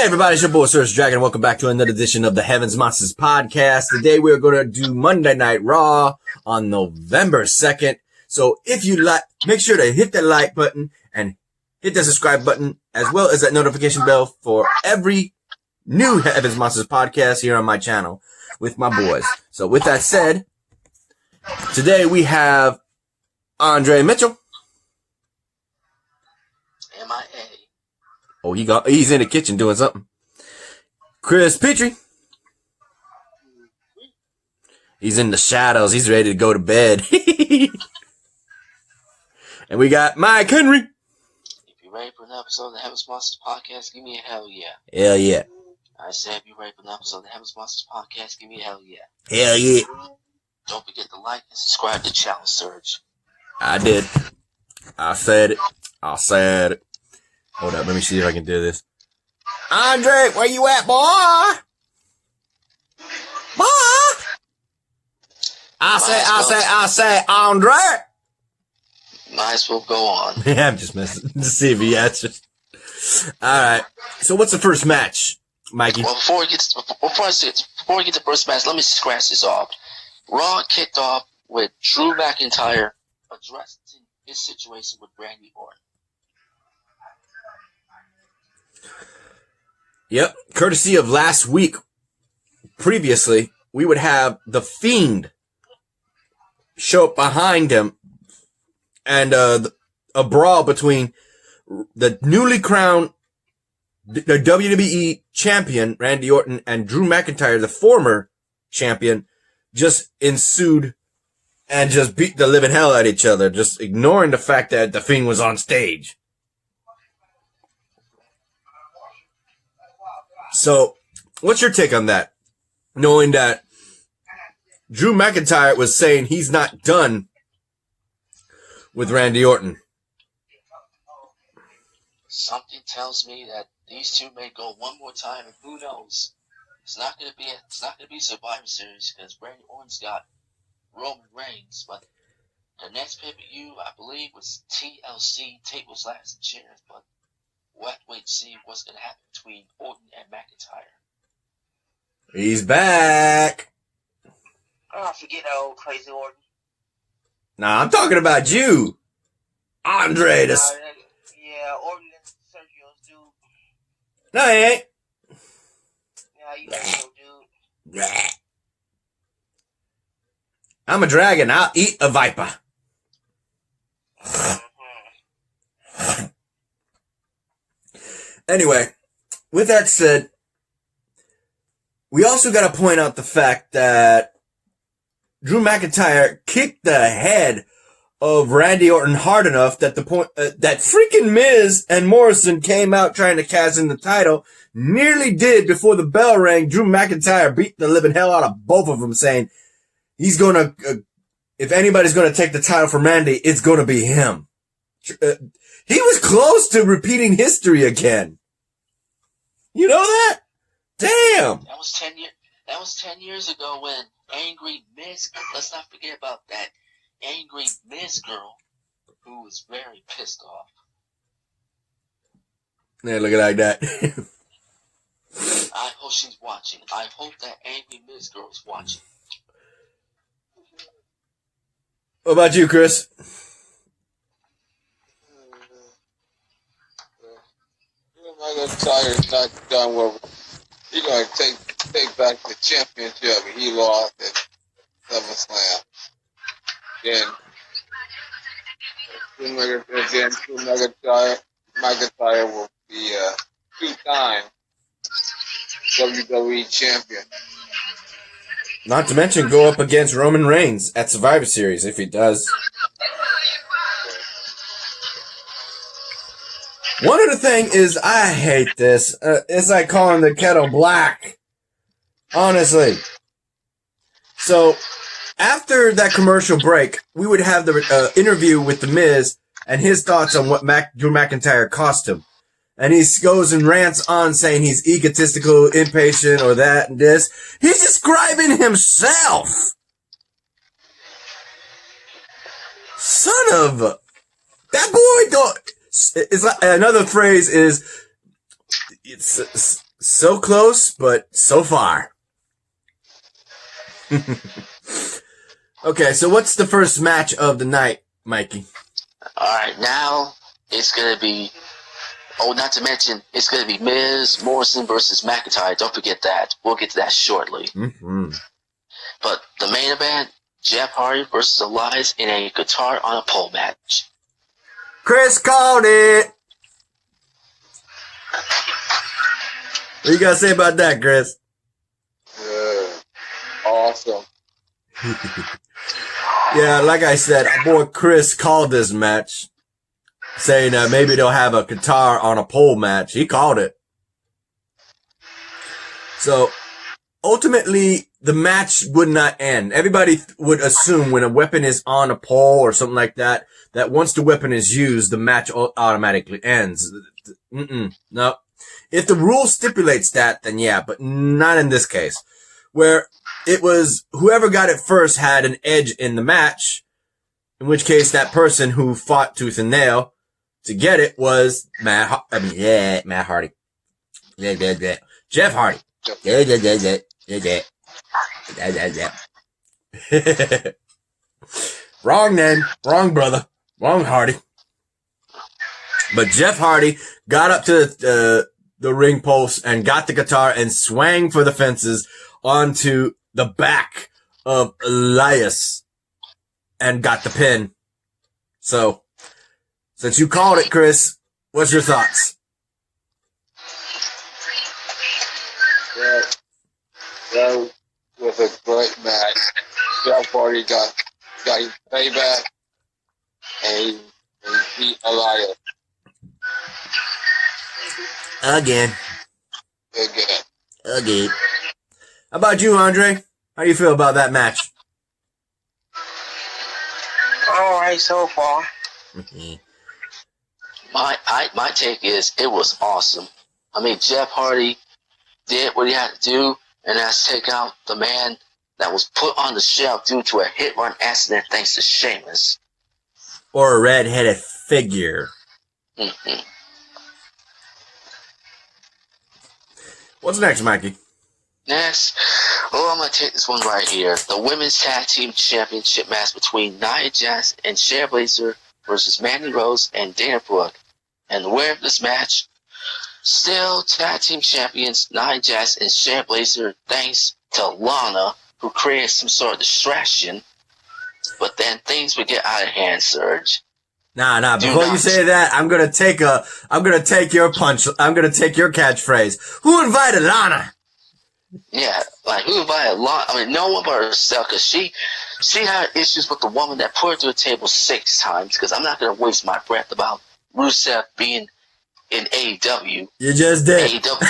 Hey everybody, it's your boy Search Dragon. Welcome back to another edition of the Heavens Monsters podcast. Today we're going to do Monday Night Raw on November 2nd. So if you like, make sure to hit that like button and hit the subscribe button as well as that notification bell for every new Heavens Monsters podcast here on my channel with my boys. So with that said, today we have Andre Mitchell. MIA. Oh, he's in the kitchen doing something. Chris Petrie. He's in the shadows. He's ready to go to bed. And we got Mike Henry. If you're ready for an episode of the Heavens Monsters podcast, give me a hell yeah. Hell yeah. I said if you're ready for an episode of the Heavens Monsters podcast, give me a hell yeah. Hell yeah. Don't forget to like and subscribe to Channel Surge. I did. I said it. Hold up, let me see if I can do this. Andre, where you at, boy? Boy? I say, Andre. Might as well go on. Yeah, I'm just messing to see if he answers. Alright, so what's the first match, Mikey? Well, before we get to the first match, let me scratch this off. Raw kicked off with Drew McIntyre addressing his situation with Randy Orton. Yep, courtesy of last week. Previously, we would have The Fiend show up behind him and a brawl between the newly crowned the WWE champion, Randy Orton, and Drew McIntyre, the former champion, just ensued and just beat the living hell out of each other, just ignoring the fact that The Fiend was on stage. So, what's your take on that? Knowing that Drew McIntyre was saying he's not done with Randy Orton. Something tells me that these two may go one more time, and who knows? It's not gonna be Survivor Series because Randy Orton's got Roman Reigns, but the next pay-per-view I believe was TLC Tables, Ladders, and Chairs, but we'll have to wait and see what's going to happen between Orton and McIntyre. He's back. Oh, forget that old crazy Orton. Nah, I'm talking about you. Andre. Yeah, Orton is Sergio's dude. No, he ain't. Yeah, you Sergio dude. I'm a dragon. I'll eat a viper. Anyway, with that said, we also got to point out the fact that Drew McIntyre kicked the head of Randy Orton hard enough that that freaking Miz and Morrison came out trying to cash in the title. Nearly did before the bell rang. Drew McIntyre beat the living hell out of both of them, saying he's gonna, if anybody's gonna take the title from Randy, it's gonna be him. He was close to repeating history again. You know that? Damn. That was 10 years ago when Angry Miz. Let's not forget about that Angry Miz girl who was very pissed off. Yeah, look at like that. I hope she's watching. I hope that Angry Miz girl is watching. What about you, Chris? McIntyre's not done well. He's going to take back the championship. He lost at SummerSlam. Then McIntyre will be a two-time WWE champion. Not to mention go up against Roman Reigns at Survivor Series if he does. One of the thing is, I hate this. It's like calling the kettle black. Honestly. So, after that commercial break, we would have the interview with The Miz and his thoughts on what Drew McIntyre cost him. And he goes and rants on saying he's egotistical, impatient, or that and this. He's describing himself. Son of a... That boy don't... It's like, another phrase is So close, but so far. Okay, so what's the first match of the night, Mikey? Alright, now it's going to be, not to mention, it's going to be Miz, Morrison versus McIntyre. Don't forget that. We'll get to that shortly. Mm-hmm. But the main event, Jeff Hardy versus Elias in a guitar on a pole match. Chris called it! What you got to say about that, Chris? Awesome. Yeah, like I said, our boy Chris called this match, saying that maybe they'll have a guitar on a pole match. He called it. So, ultimately, the match would not end. Everybody would assume when a weapon is on a pole or something like that, that once the weapon is used, the match automatically ends. No. If the rule stipulates that, then yeah, but not in this case. Where it was whoever got it first had an edge in the match, in which case that person who fought tooth and nail to get it was Matt Hardy. Jeff Hardy. Wrong then. Wrong brother. Wrong Hardy. But Jeff Hardy got up to the ring post and got the guitar and swang for the fences onto the back of Elias and got the pin. So, since you called it, Chris, what's your thoughts? That was a great match. Jeff Hardy got his payback and he beat Elias. Again. Again. How about you, Andre? How do you feel about that match? Alright so far. My take is it was awesome. I mean, Jeff Hardy did what he had to do, and that's take out the man that was put on the shelf due to a hit-run accident thanks to Sheamus. Or a red-headed figure. Mm-hmm. What's next, Mikey? Next, I'm going to take this one right here. The Women's Tag Team Championship match between Nia Jax and Shayna Baszler versus Mandy Rose and Dana Brooke. And the winner of this match, still Tag Team Champions Nia Jax and Shayna Baszler, thanks to Lana, who created some sort of distraction. But then things would get out of hand, Serge. Nah. Before you say that, I'm gonna take your punch. I'm gonna take your catchphrase. Who invited Lana? Yeah, like who invited Lana? I mean, no one but herself, because she had issues with the woman that put her to the table 6 times. Because I'm not gonna waste my breath about Rusev being in AEW. You just did. AEW.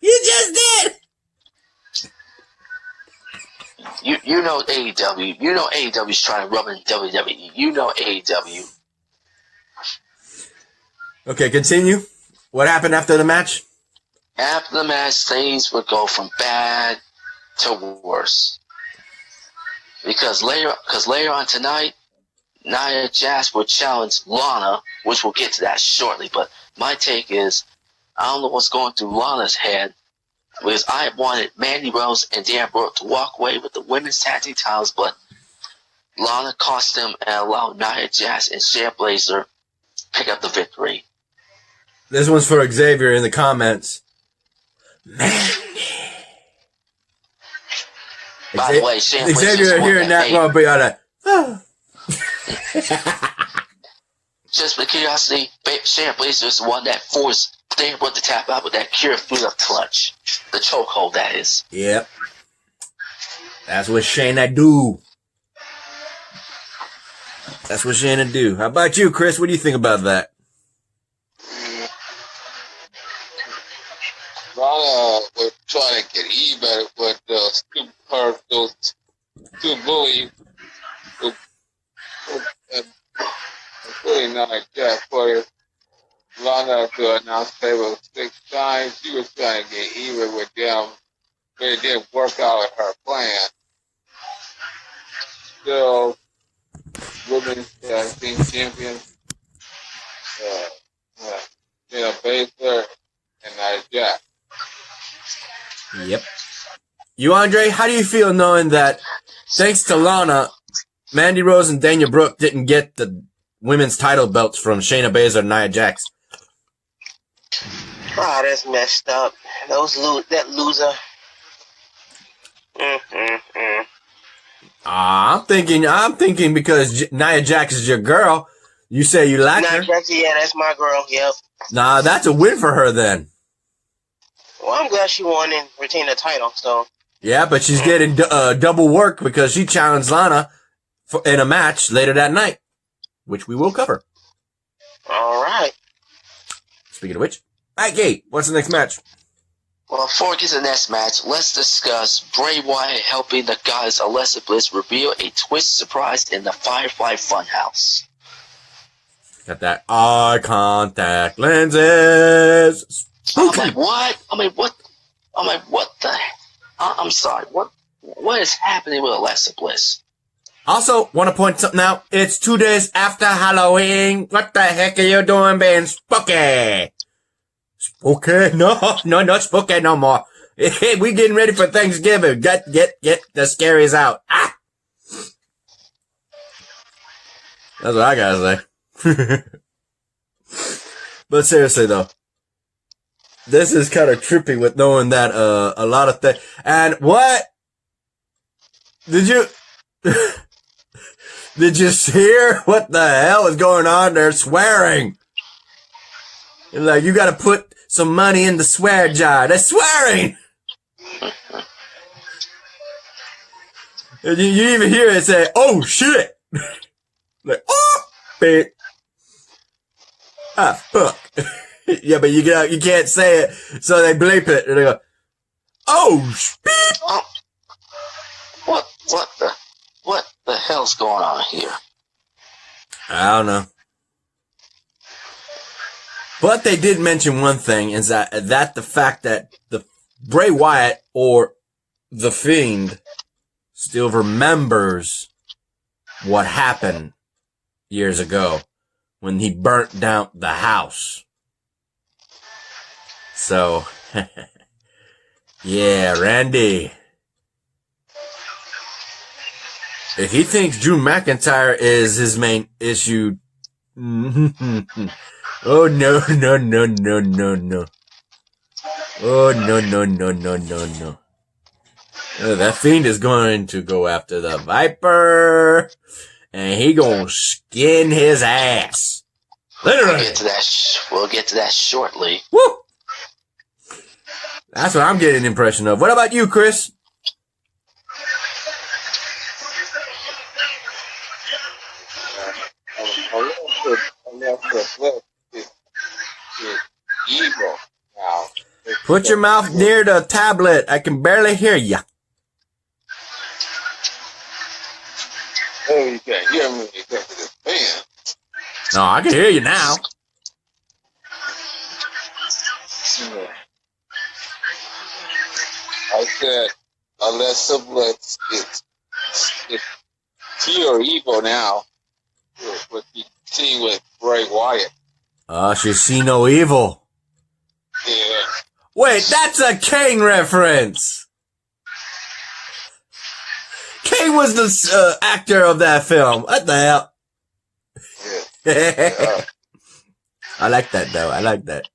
You just did. You know AEW. You know AEW's trying to rub in WWE. You know AEW. Okay, continue. What happened after the match? After the match, things would go from bad to worse. Because later on tonight, Nia Jax will challenge Lana, which we'll get to that shortly. But my take is, I don't know what's going through Lana's head, because I wanted Mandy Rose and Dana Brooke to walk away with the women's tag team titles, but Lana cost them and allowed Nia Jax and Shayna Baszler pick up the victory. This one's for Xavier in the comments. Mandy. By the way, Shayna Baszler's Xavier hearing that one, be all like, oh. Just for curiosity, Shayna Baszler is the one that forced Dana Brooke to tap out with that Cure Flip clutch. The chokehold, that is. Yep. That's what Shayna do. That's what Shayna do. How about you, Chris? What do you think about that? Lana was trying to get even with those two bullies including Nia Jax for Lana to announce table 6 times. She was trying to get even with them, but it didn't work out in her plan. Still, women's tag team champions, Shayna Baszler and Nia Jax. You, Andre, how do you feel knowing that, thanks to Lana, Mandy Rose and Daniel Brooke didn't get the women's title belts from Shayna Baszler and Nia Jax? Ah, that's messed up. That loser. I'm thinking because Nia Jax is your girl, you say you like her. Yeah, that's my girl. Yep. Nah, that's a win for her then. Well, I'm glad she won and retained the title. So. Yeah, but she's getting double work because she challenged Lana in a match later that night, which we will cover. All right. Speaking of which, Gate, what's the next match? Well, before we get to the next match, let's discuss Bray Wyatt helping the goddess Alexa Bliss reveal a twist surprise in the Firefly Funhouse. Got that eye contact lenses. I'm like, what? What the? I'm sorry. What is happening with Alexa Bliss? Also, want to point something out. It's 2 days after Halloween. What the heck are you doing being spooky? Spooky? No, not spooky no more. Hey, we getting ready for Thanksgiving. Get the scaries out. Ah! That's what I gotta say. But seriously though, this is kind of trippy with knowing that a lot of things. And what did you did you hear what the hell is going on? They're swearing. Like, you got to put some money in the swear jar. They're swearing. And you even hear it say, "Oh shit!" Like, oh, bitch. Ah, fuck. Yeah, but you can't say it, so they bleep it, and they go, "Oh, beep." Oh, what the hell's going on here? I don't know. But they did mention one thing, is that the fact that the Bray Wyatt or the Fiend still remembers what happened years ago when he burnt down the house. So, yeah, Randy. If he thinks Drew McIntyre is his main issue, oh no. Oh no. That Fiend is going to go after the Viper, and he gonna skin his ass. Literally. We'll get to that shortly. Woo! That's what I'm getting an impression of. What about you, Chris? Alexa Bliss is evil now. Put your mouth near the tablet. I can barely hear you. Oh, you can't hear me because of this fan. No, I can hear you now. Yeah. I said Alexa Bliss is pure evil now. With the team with Bray Wyatt. She's seen no evil. Yeah. Wait, that's a Kane reference. Kane was the actor of that film. What the hell? Yeah. I like that though. I like that.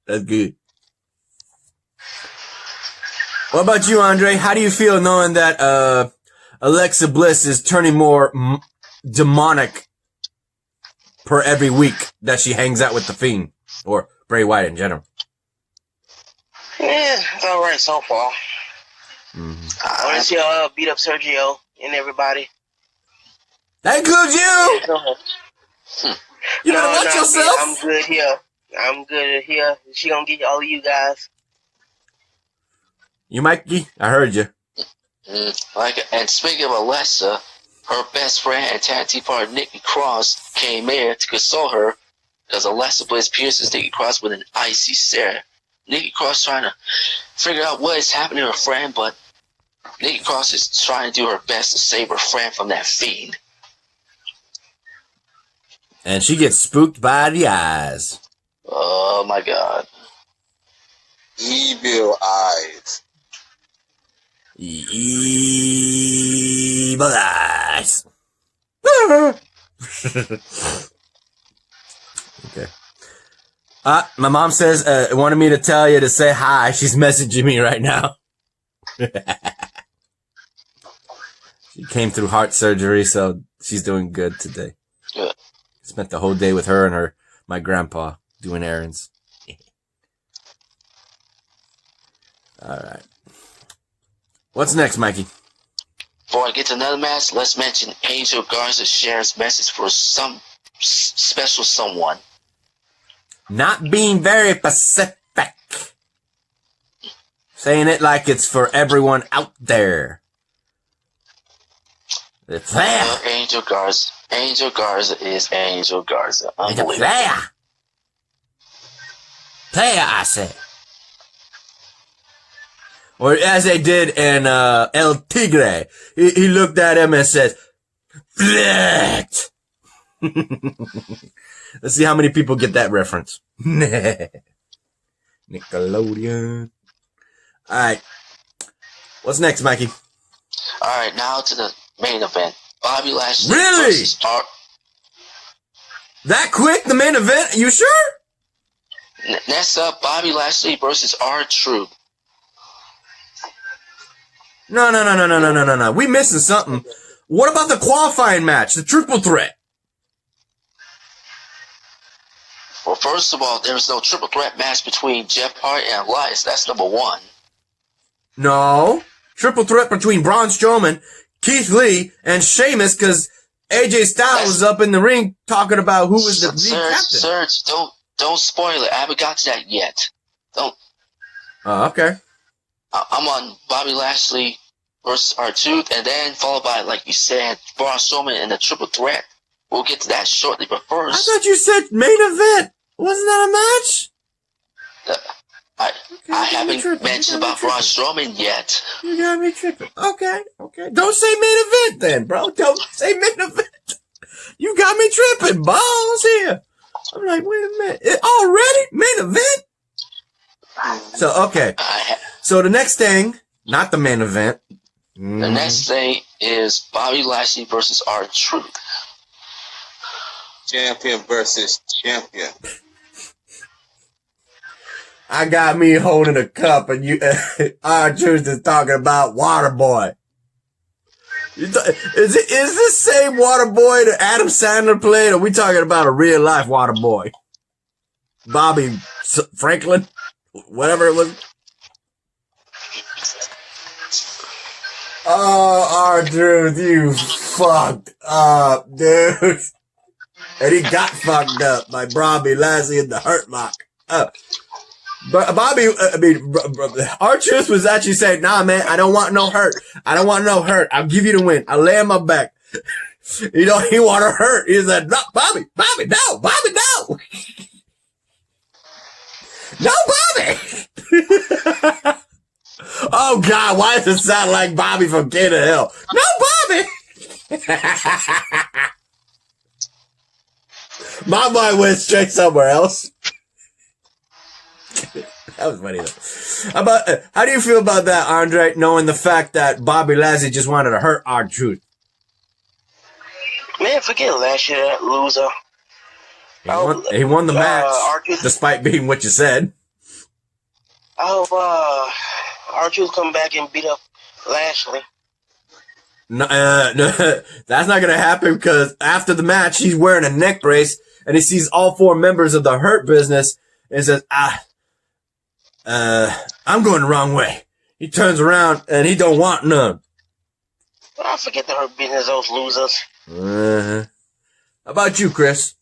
That's good. What about you, Andre? How do you feel knowing that Alexa Bliss is turning more demonic per every week that she hangs out with the Fiend or Bray Wyatt in general? Yeah, it's all right so far. Mm-hmm. I want to see her beat up Sergio and everybody. That includes you. You better watch yourself. I'm good here. I'm good here. She gonna get all of you guys. You, Mikey? I heard you. And speaking of Alexa, her best friend and tag team partner Nikki Cross came in to console her because Alexa Bliss pierces Nikki Cross with an icy stare. Nikki Cross trying to figure out what is happening to her friend, but Nikki Cross is trying to do her best to save her friend from that Fiend. And she gets spooked by the eyes. Oh my God. Evil eyes. Evil eyes. Okay. My mom says, wanted me to tell you to say hi. She's messaging me right now. She came through heart surgery, so she's doing good today. Good. Spent the whole day with her and my grandpa doing errands. All right. What's next, Mikey? Before I get to another match, let's mention Angel Garza shares message for some special someone. Not being very specific. Saying it like it's for everyone out there. The player. Angel Garza. Angel Garza is Angel Garza. Unbelievable. Player. Player, I said. Or as they did in El Tigre. He looked at him and says, Flit. Let's see how many people get that reference. Nickelodeon. Alright. What's next, Mikey? Alright, now to the main event. Bobby Lashley Really? versus That quick, the main event? You sure? Next up, Bobby Lashley versus R-Truth. No. We missing something. What about the qualifying match? The triple threat? Well, first of all, there was no triple threat match between Jeff Hardy and Elias. That's number one. No. Triple threat between Braun Strowman, Keith Lee, and Sheamus, because AJ Styles was up in the ring talking about who was the lead captain. Serge, don't spoil it. I haven't got to that yet. Don't. Oh, okay. I'm on Bobby Lashley versus R-Truth, and then followed by, like you said, Braun Strowman in the triple threat. We'll get to that shortly, but first... I thought you said main event. Wasn't that a match? I haven't mentioned about Braun Strowman yet. You got me tripping. Okay. Don't say main event then, bro. Don't say main event. You got me tripping. Balls here. I'm like, wait a minute. Already? Main event? So, okay. So the next thing, not the main event. The next thing is Bobby Lashley versus R-Truth. Champion versus champion. I got me holding a cup and you, R-Truth is talking about Waterboy. Is this same Waterboy that Adam Sandler played, or are we talking about a real life Waterboy? Bobby Franklin? Whatever it was. Oh, R-Truth, you fucked up, dude. And he got fucked up by Bobby Lashley in the Hurt Lock. But R-Truth was actually saying, nah, man, I don't want no hurt. I'll give you the win. I'll lay on my back. He want to hurt. He said, no, Bobby, no. No, Bobby. Oh, God, why does it sound like Bobby from King of Hill? No, Bobby. My mind went straight somewhere else. That was funny though. How do you feel about that, Andre, knowing the fact that Bobby Lashley just wanted to hurt R-Truth? Man, forget last year, that loser. He won the match, despite being what you said. I hope R-Truth come back and beat up Lashley. No, that's not gonna happen, because after the match, he's wearing a neck brace, and he sees all four members of the Hurt Business, and says, I'm going the wrong way. He turns around, and he don't want none. I forget the Hurt Business, those losers. How about you, Chris?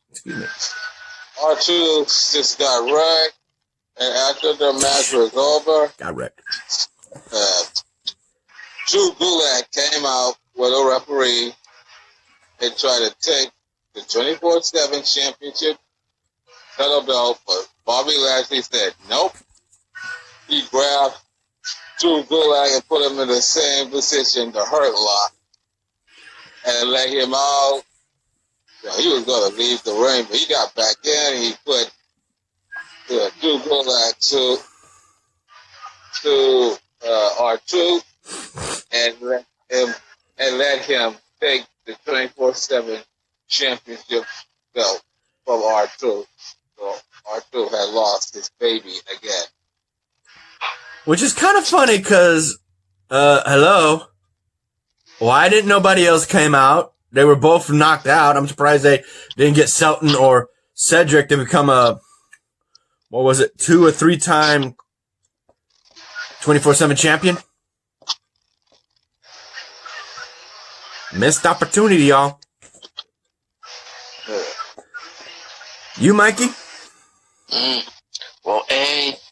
Excuse me. R-Truth just got wrecked, and after the match was over, Got wrecked. Drew Gulak came out with a referee and tried to take the 24/7 championship title belt, but Bobby Lashley said nope. He grabbed Drew Gulak and put him in the same position, the Hurt Lock, and let him out. He was going to leave the ring, but he got back in. He put Drew Gulak to R-Truth and let him take the 24/7 championship belt from R-Truth. So R-Truth had lost his baby again. Which is kind of funny because, hello? Why didn't nobody else came out? They were both knocked out. I'm surprised they didn't get Shelton or Cedric to become a, 2 or 3-time 24/7 champion. Missed opportunity, y'all. You, Mikey? Well,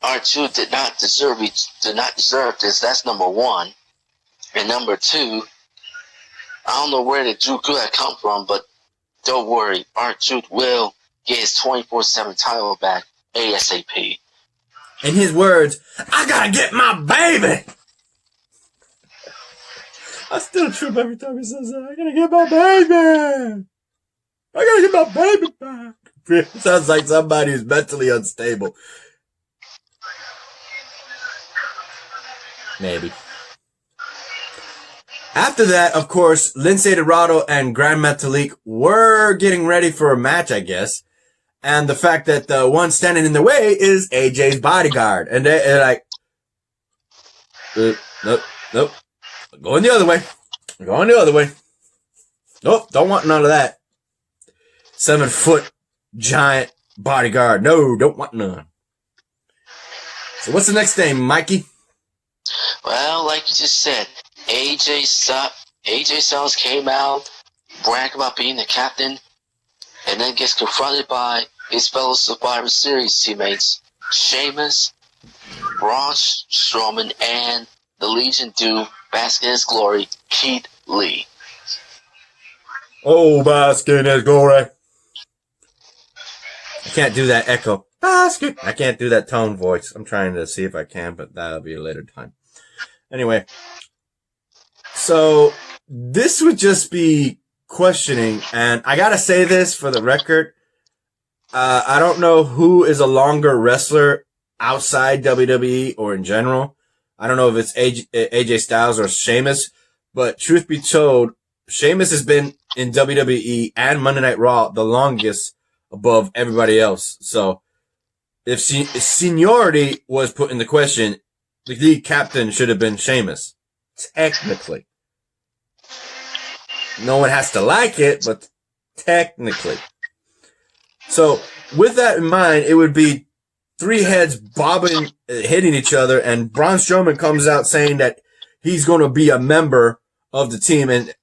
R2 did not deserve this. That's number one. And number two, I don't know where the Drew Gulak come from, but don't worry, R2 will get his 24/7 title back ASAP. In his words, I gotta get my baby! I still trip every time he says that. I gotta get my baby! I gotta get my baby back! Sounds like somebody who's mentally unstable. Maybe. After that, of course, Lince Dorado and Grand Metalik were getting ready for a match, I guess. And the fact that the one standing in the way is AJ's bodyguard. And they're like, nope. Going the other way. Nope, don't want none of that. 7-foot giant bodyguard. No, don't want none. So what's the next thing, Mikey? Well, like you just said, AJ Styles came out, bragged about being the captain, and then gets confronted by his fellow Survivor Series teammates, Sheamus, Braun Strowman, and the Legion do bask in his glory, Keith Lee. Oh, bask in his glory. I can't do that echo. Basket. I can't do that tone voice. I'm trying to see if I can, but that'll be a later time. Anyway. So, this would just be questioning, and I gotta say this for the record. I don't know who is a longer wrestler outside WWE or in general. I don't know if it's AJ Styles or Sheamus, but truth be told, Sheamus has been in WWE and Monday Night Raw the longest above everybody else. So, if seniority was put in the question, the league captain should have been Sheamus. Technically. No one has to like it, but technically. So, with that in mind, it would be 3 heads bobbing, hitting each other, and Braun Strowman comes out saying that he's going to be a member of the team, and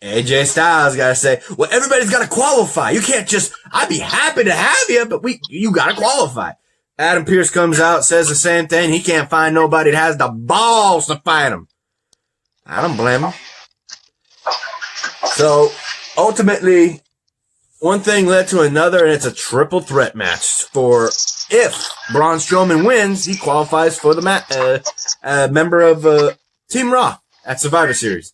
AJ Styles gotta say, well, everybody's gotta qualify. You can't just, I'd be happy to have you, but you gotta qualify. Adam Pearce comes out, says the same thing. He can't find nobody that has the balls to fight him. I don't blame him. So, ultimately, one thing led to another, and it's a triple threat match for if Braun Strowman wins, he qualifies for the member of Team Raw at Survivor Series.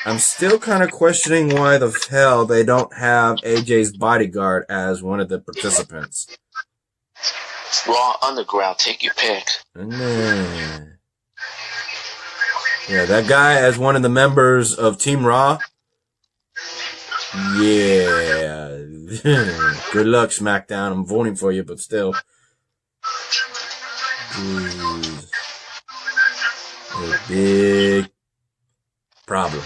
I'm still kind of questioning why the hell they don't have AJ's bodyguard as one of the participants. Raw Underground, take your pick. Yeah, that guy as one of the members of Team Raw. Yeah. Good luck, SmackDown. I'm voting for you, but still. Dude. A big problem.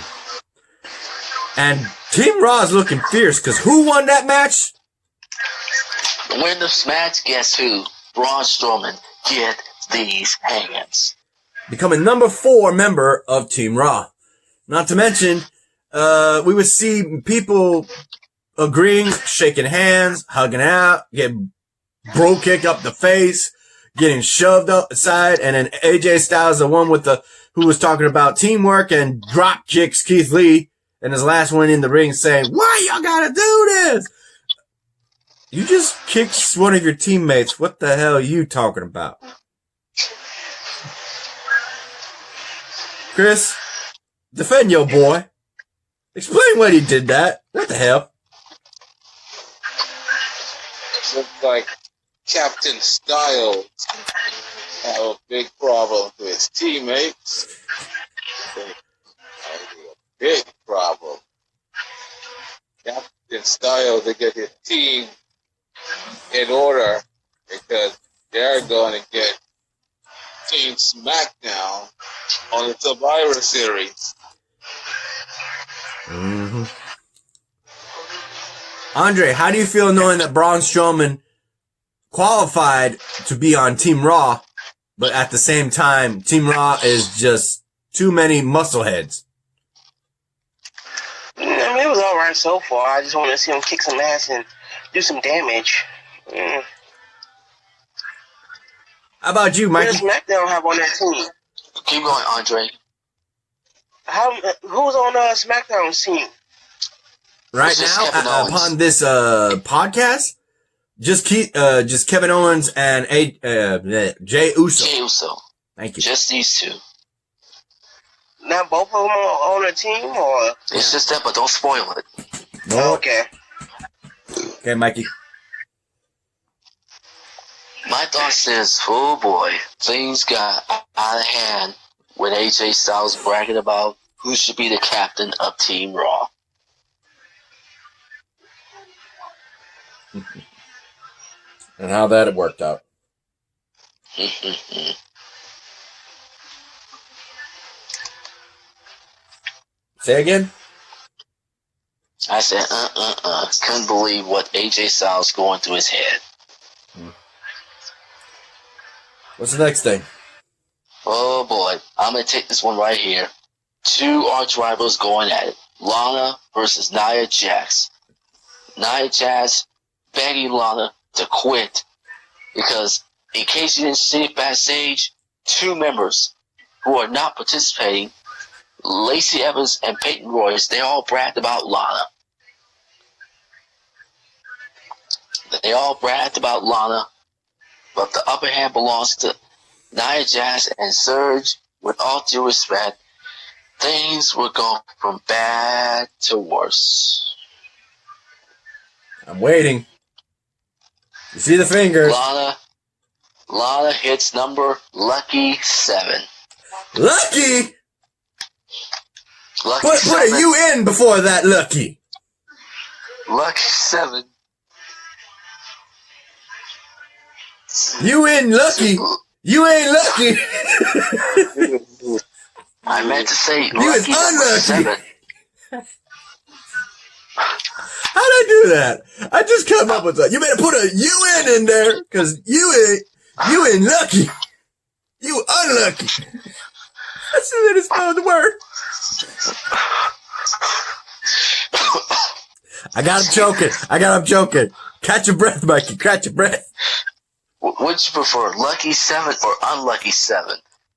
And Team Raw is looking fierce, because who won that match? Win this match, guess who? Braun Strowman. Get these hands. Becoming number 4 member of Team Raw. Not to mention, we would see people agreeing, shaking hands, hugging out, getting bro kicked up the face, getting shoved up the side, and then AJ Styles, the one with who was talking about teamwork and drop kicks Keith Lee, and his last one in the ring saying, why y'all gotta do this? You just kicked one of your teammates. What the hell are you talking about? Chris, defend your boy. Explain why he did that. What the hell? Looks like Captain Styles have a big problem with his teammates. A big problem. Captain Styles to get his team in order because they're going to get Team SmackDown on the Survivor Series. Mm-hmm. Andre, how do you feel knowing that Braun Strowman qualified to be on Team Raw, but at the same time, Team Raw is just too many muscleheads? I mean, it was all right so far. I just want to see him kick some ass and do some damage. How about you, Who Mikey? does SmackDown have on their team? Keep going, Andre. Who's on SmackDown's team? Right It's just now, Kevin Owens. upon this podcast, just Kevin Owens and Jey Uso. Jey Uso. Thank you. Just these two. Not both of them on the team, or? It's just that, but don't spoil it. No. Okay. Okay, Mikey. My thoughts is, oh boy, things got out of hand when AJ Styles bragging about who should be the captain of Team Raw. And how that worked out. Say again? I said, couldn't believe what AJ Styles going through his head. What's the next thing? Oh boy, I'm gonna take this one right here. Two arch rivals going at it. Lana versus Nia Jax. Nia Jax begging Lana to quit because, in case you didn't see it backstage, two members who are not participating, Lacey Evans and Peyton Royce, they all bragged about Lana. They all bragged about Lana, but the upper hand belongs to Nia Jax and Surge. With all due respect, things will go from bad to worse. I'm waiting. You see the fingers. Lana hits number lucky 7. Lucky? Lucky Put 7. a U in before that, Lucky. Lucky 7. You in Lucky. You ain't lucky. I meant to say You is lucky number unlucky. 7. How'd I do that? I just come up with that. You better put a UN in there, cause you ain't lucky. You unlucky. That's the way to spell the word. I got him choking. Catch your breath, Mikey. Catch your breath. Would you prefer lucky 7 or unlucky 7?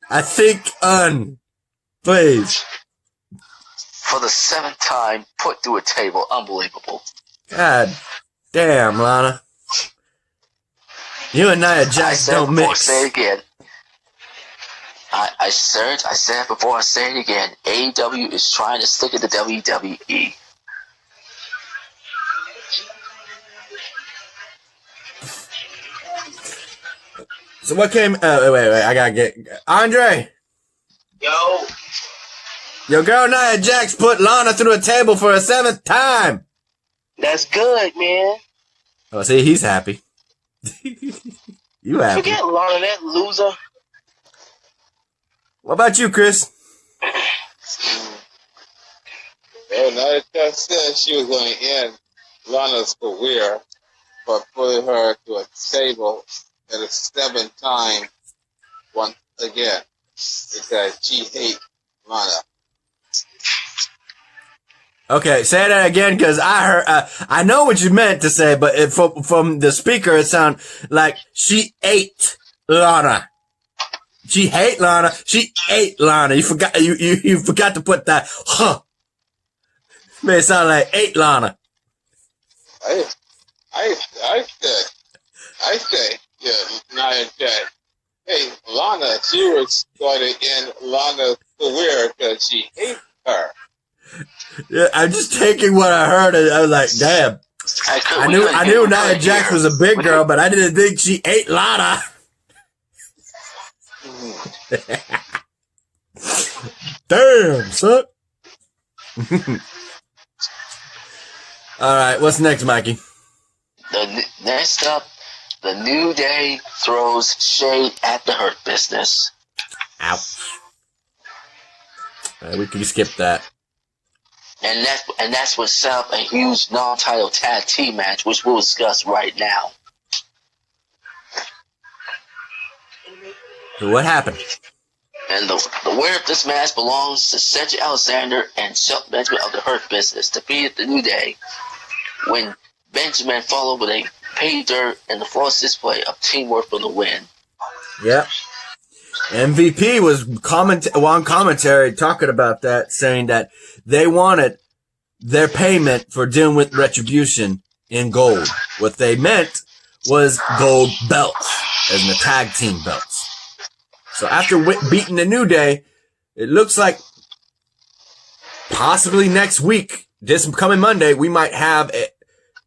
I think please. For the 7th time, put through a table. Unbelievable. God damn, Lana. You and Nia Jax don't mix. Say it again. I said it before, I say it again. AEW is trying to stick it to WWE. So what came? Wait. I gotta get Andre. Your girl Nia Jax put Lana through a table for a 7th time. That's good, man. Oh, see, he's happy. You happy? Forget Lana, that loser. What about you, Chris? Well, Nia Jax said she was going to end Lana's career, but putting her to a table at a 7th time once again because she hates Lana. Okay, say that again, because I heard. I know what you meant to say, but from the speaker, it sounded like she ate Lana. She hate Lana. She ate Lana. You forgot. You forgot to put that. Huh. Made it sound like ate Lana. I said, yeah, Nia Jax. Hey, Lana, she was going to end Lana's career because she hates her. Yeah, I'm just taking what I heard, and I was like, damn. I knew Nia Jax was a big girl, but I didn't think she ate Lana. Damn, son. All right, what's next, Mikey? Next up, the New Day throws shade at the Hurt Business. Ouch. All right, we can skip that. And that's what set up a huge non-title tag team match, which we'll discuss right now. So what happened? And the winner of this match belongs to Cedric Alexander and Shelton Benjamin of the Hurt Business, defeated the New Day when Benjamin followed with a pay dirt and the flawless display of teamwork for the win. Yep. MVP was on commentary talking about that, saying that they wanted their payment for dealing with Retribution in gold. What they meant was gold belts, as in the tag team belts. So after beating the New Day, it looks like possibly next week, this coming Monday, we might have a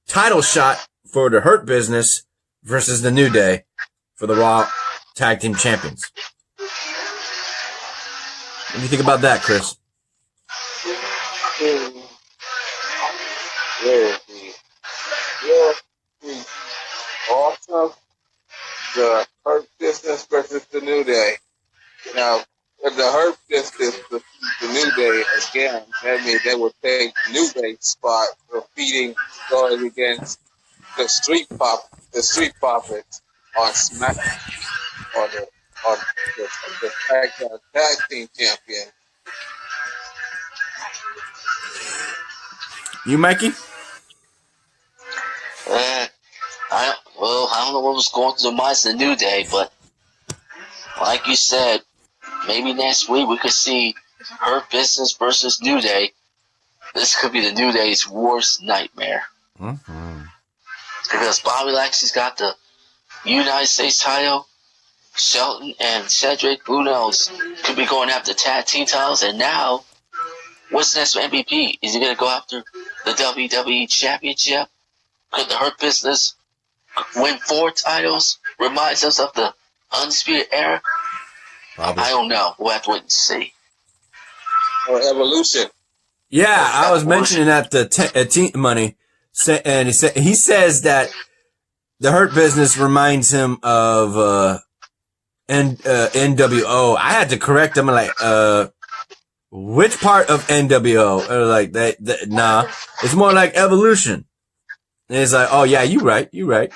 title shot for the Hurt Business versus the New Day for the Raw Tag Team Champions. What do you think about that, Chris? Also, the Hurt Business versus the New Day. Now, if the Hurt Business defeats the New Day again, that means they will take New Day's spot for going against the Street Profits on SmackDown, on the tag team champion. You, Mikey? I don't know what was going through the minds of the New Day, but like you said, maybe next week we could see Hurt Business versus New Day. This could be the New Day's worst nightmare. Mm-hmm. Because Bobby Lashley's got the United States title, Shelton and Cedric, who knows, could be going after tag team titles, and now, what's next for MVP? Is he going to go after the WWE Championship? Could the Hurt Business win 4 titles? Reminds us of the Undisputed Era? Probably. I don't know. We'll have to wait and see. Or Evolution. Yeah, I was mentioning that the Team Money, and he says that the Hurt Business reminds him of NWO. I had to correct him, like, which part of NWO? Or like that? Nah, it's more like Evolution. And it's like, oh yeah, you right. Yeah,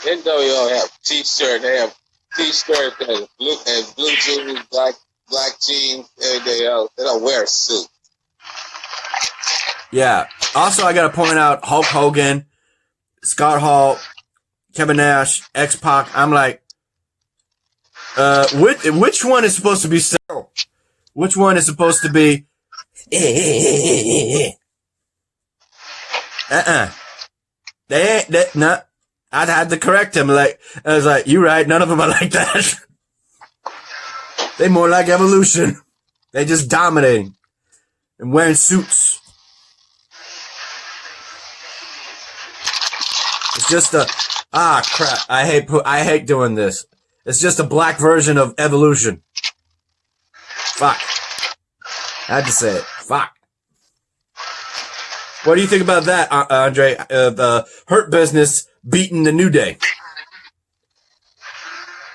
NWO have T-shirt. They have T-shirt that has blue jeans, black jeans, everything else. They don't wear a suit. Yeah. Also, I gotta point out Hulk Hogan, Scott Hall, Kevin Nash, X-Pac. I'm like, which one is supposed to be so? Which one is supposed to be? They ain't. No. I'd had to correct him. Like, I was like, you right. None of them are like that. They more like Evolution. They just dominating and wearing suits. It's just crap. I hate doing this. It's just a black version of Evolution. Fuck. I had to say it. Fuck. What do you think about that, Andre? The Hurt Business beating the New Day.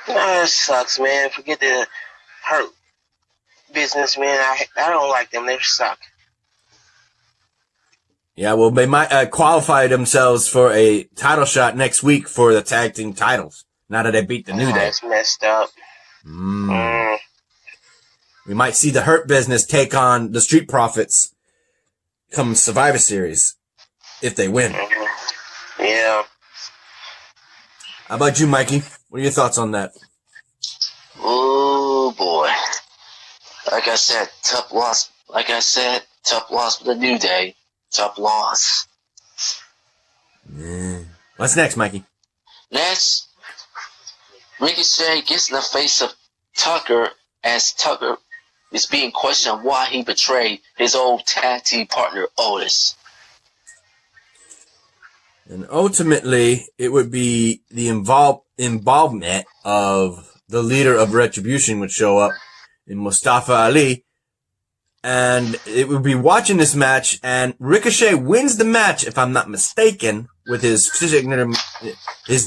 That sucks, man. Forget the Hurt Business, man. I don't like them. They suck. Yeah, well, they might qualify themselves for a title shot next week for the tag team titles. Now that they beat the New Day. That's messed up. We might see the Hurt Business take on the Street Profits come Survivor Series if they win. Yeah. How about you, Mikey? What are your thoughts on that? Oh boy. Like I said, tough loss for the New Day. Tough loss. What's next, Mikey? Next, Ricochet gets in the face of Tucker as Tucker is being questioned on why he betrayed his old tag team partner Otis. And ultimately, it would be the involvement of the leader of Retribution would show up in Mustafa Ali. And it would be watching this match, and Ricochet wins the match, if I'm not mistaken, with his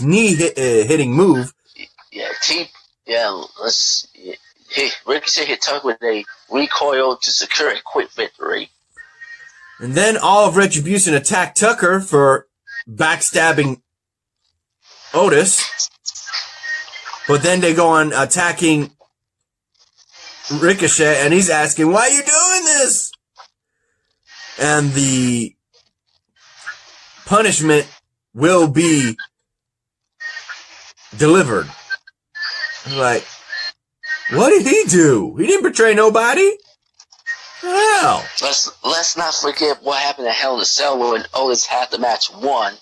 knee hitting move. Ricochet hit Tucker with a recoil to secure a quick victory. And then all of Retribution attacked Tucker for backstabbing Otis. But then they go on attacking Ricochet, and he's asking, why are you doing this? And the punishment will be delivered. I'm like, what did he do? He didn't betray nobody. Hell. Let's not forget what happened at Hell in a Cell when Otis had the match won.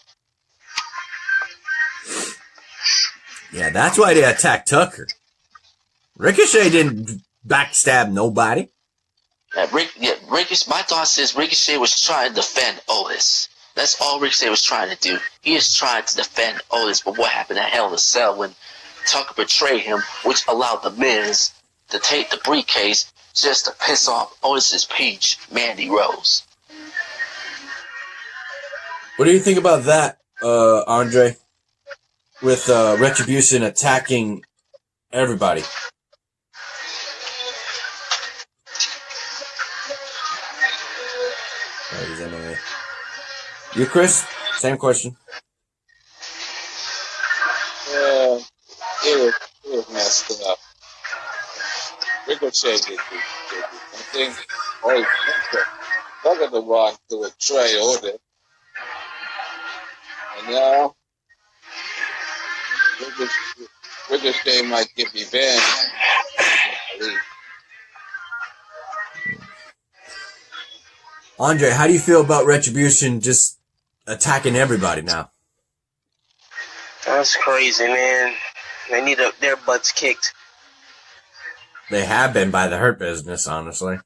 Yeah, that's why they attacked Tucker. Ricochet didn't backstab nobody. My thought is Ricochet was trying to defend Otis. That's all Ricochet was trying to do. He is trying to defend Otis, but what happened at Hell in a Cell when Tucker betrayed him, which allowed The Miz to take the briefcase just to piss off Otis's peach, Mandy Rose. What do you think about that, Andre? With Retribution attacking everybody. You, Chris? Same question. Yeah, it was messed up. Ricochet did I think look at the one to betray Order. And now Ricochet might get revenge. Andre, how do you feel about Retribution just attacking everybody now? That's crazy, man. They need their butts kicked. They have been by the Hurt Business, honestly.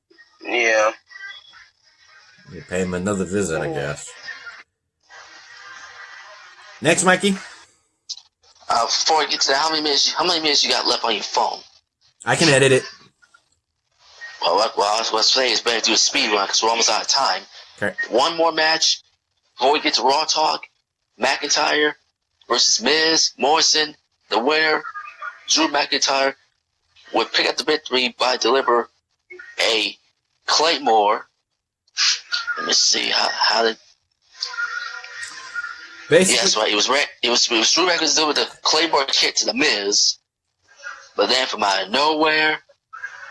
Yeah. You pay him another visit, I guess. Next, Mikey. Before I get to that, how many minutes you got left on your phone? I can edit it. Well, let's say it's better to do a speed run because we're almost out of time. Okay. One more match before we get to Raw Talk. McIntyre versus Miz, Morrison, the winner, Drew McIntyre, would pick up the victory by deliver a Claymore. Let me see how did. Basically, Yeah, that's right. It was Drew McIntyre delivered the Claymore kick to the Miz, but then from out of nowhere,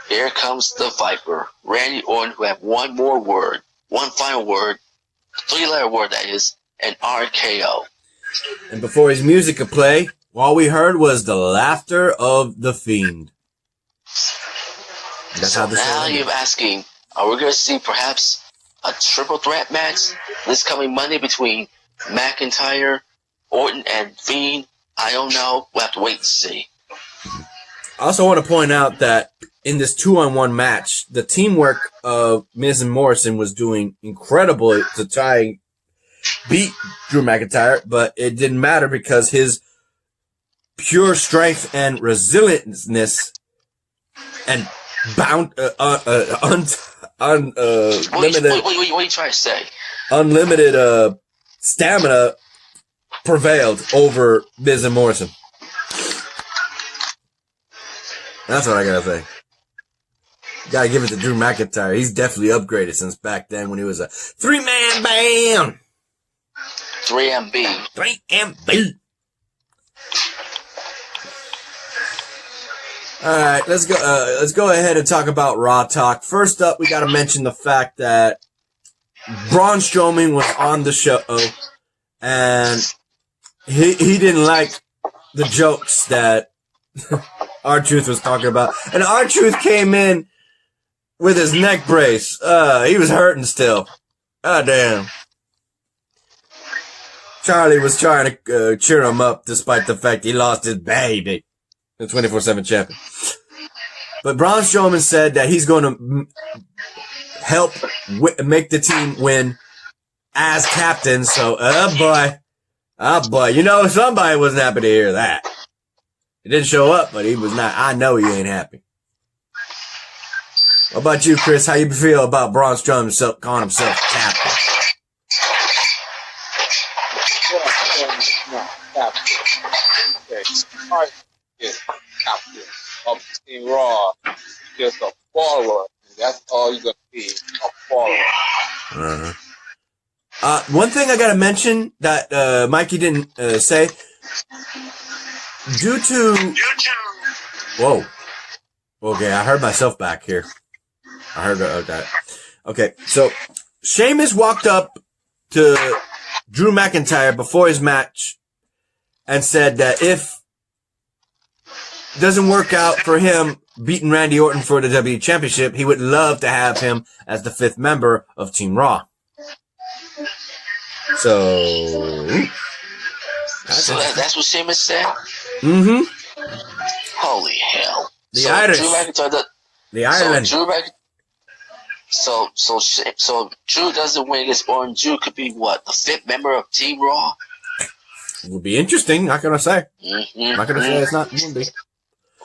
here comes the Viper, Randy Orton, who have one final word, 3-letter word that is, an RKO. and before his music could play, all we heard was the laughter of the Fiend. That's So how this now ended. you're asking, are we going to see perhaps a triple threat match this coming Monday between McIntyre, Orton, and Fiend? I don't know. We'll have to wait and see. I also want to point out that in this 2-on-1 match, the teamwork of Miz and Morrison was doing incredible to try and beat Drew McIntyre, but it didn't matter because his pure strength and resilientness and What are you trying to say? unlimited stamina prevailed over Miz and Morrison. That's what I gotta say. Gotta give it to Drew McIntyre. He's definitely upgraded since back then when he was a 3-man band. 3MB. 3MB. Alright, let's go ahead and talk about Raw Talk. First up, we gotta mention the fact that Braun Strowman was on the show and he didn't like the jokes that R-Truth was talking about. And R-Truth came in with his neck brace. He was hurting still. Ah, damn. Charlie was trying to cheer him up despite the fact he lost his baby. The 24/7 champion. But Braun Strowman said that he's going to help make the team win as captain. So, oh boy. You know, somebody wasn't happy to hear that. He didn't show up, but he was not. I know he ain't happy. What about you, Chris? How you feel about Braun Strowman calling himself captain? Captain of Team Raw, just a follower. That's all you're gonna be, a follower. One thing I gotta mention that Mikey didn't say, due to whoa, okay, I heard myself back here. I heard that. Okay, so Sheamus walked up to Drew McIntyre before his match and said that if it doesn't work out for him beating Randy Orton for the WWE Championship, he would love to have him as the 5th member of Team Raw. So that's what Sheamus said? Mm-hmm. Holy hell. The Irish. The Ireland. So Drew doesn't win against Orton. Drew could be what? The 5th member of Team Raw? It would be interesting, not gonna say. Not gonna say it's not wouldn't be.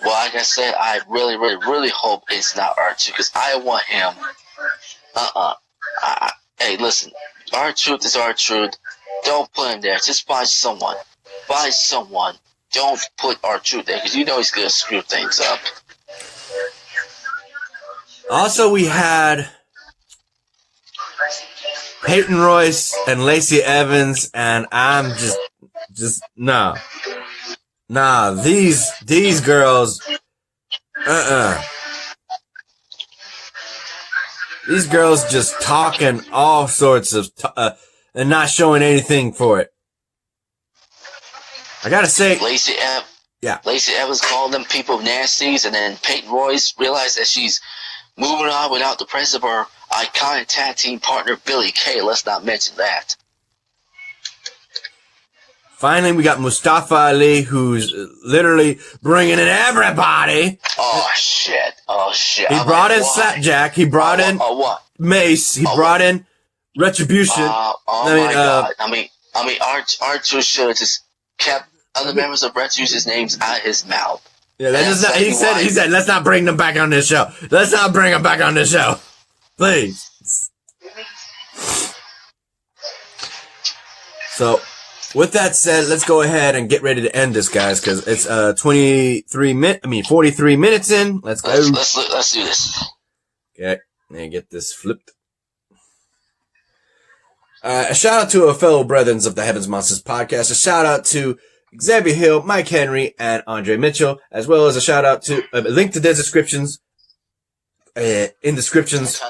Well, like I said, I really, really, really hope it's not R-Truth because I want him. Hey, listen, R-Truth is R-Truth. Don't put him there. Just buy someone. Buy someone. Don't put R-Truth there because you know he's gonna screw things up. Also, we had Peyton Royce and Lacey Evans, and I'm just nah. These girls, These girls just talking all sorts of, and not showing anything for it. I gotta say, Lacey Evans called them people nasties, and then Peyton Royce realized that she's moving on without the presence of her iconic tag team partner Billie Kay. Let's not mention that. Finally, we got Mustafa Ali, who's literally bringing in everybody. Oh shit! He brought in Slapjack. He brought in Mace. He brought in Retribution. God! I mean, R-Truth should have just kept other members of Retribution's names out of his mouth. Yeah, he said, let's not bring them back on this show. Let's not bring them back on this show, please. So, with that said, let's go ahead and get ready to end this, guys, because it's 43 minutes in. Let's go. Let's do this. Okay, let me get this flipped. A shout out to our fellow brethren of the Heavens Monsters podcast. A shout out to Xavier Hill, Mike Henry, and Andre Mitchell, as well as a shout out to a link to their descriptions in descriptions.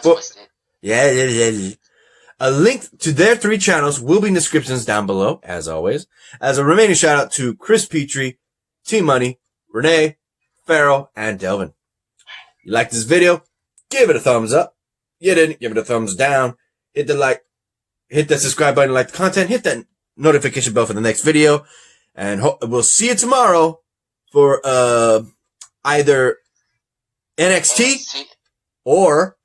A link to their 3 channels will be in descriptions down below, as always. As a remaining shout out to Chris Petrie, T-Money, Renee, Farrell, and Delvin. You like this video? Give it a thumbs up. You didn't? Give it a thumbs down. Hit the like, hit that subscribe button, like the content, hit that notification bell for the next video. And we'll see you tomorrow for either NXT or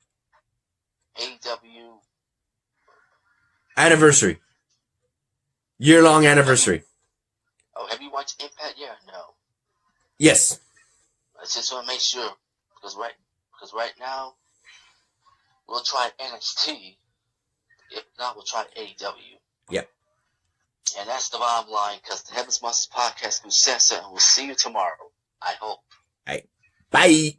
AEW anniversary. Year-long anniversary. Oh, have you watched Impact yet or no? Yes. I just want to make sure because right now we'll try NXT. If not, we'll try AEW. Yep. And that's the bottom line because the Heavens Monsters podcast will say so, and we'll see you tomorrow. I hope. All right. Bye.